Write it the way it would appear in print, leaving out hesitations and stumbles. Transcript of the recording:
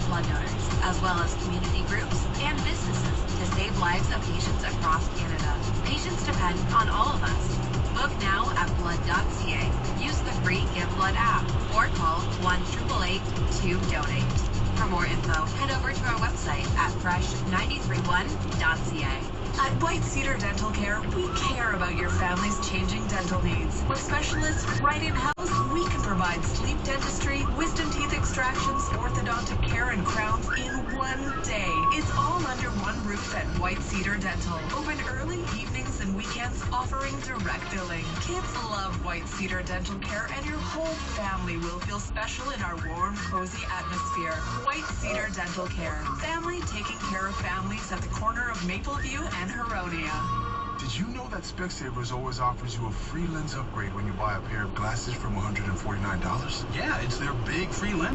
blood donors, as well as community groups and businesses to save lives of patients across Canada. Patients depend on all of us. Book now at blood.ca. Use the free Give Blood app or call 1-888-2-DONATE. For more info, head over to our website at fresh931.ca. At White Cedar Dental Care, we care about your family's changing dental needs. With specialists right in-house, we can provide sleep dentistry, wisdom teeth extractions, orthodontic care, and crowns in one day. It's all under one roof at White Cedar Dental. Open early, evenings, and weekends, offering direct billing. Kids love White Cedar Dental Care, and your whole family will feel special in our warm, cozy atmosphere. White Cedar Dental Care. Family taking care of families at the corner of Mapleview and Huronia. Did you know that Specsavers always offers you a free lens upgrade when you buy a pair of glasses from $149? Yeah, it's their big free lens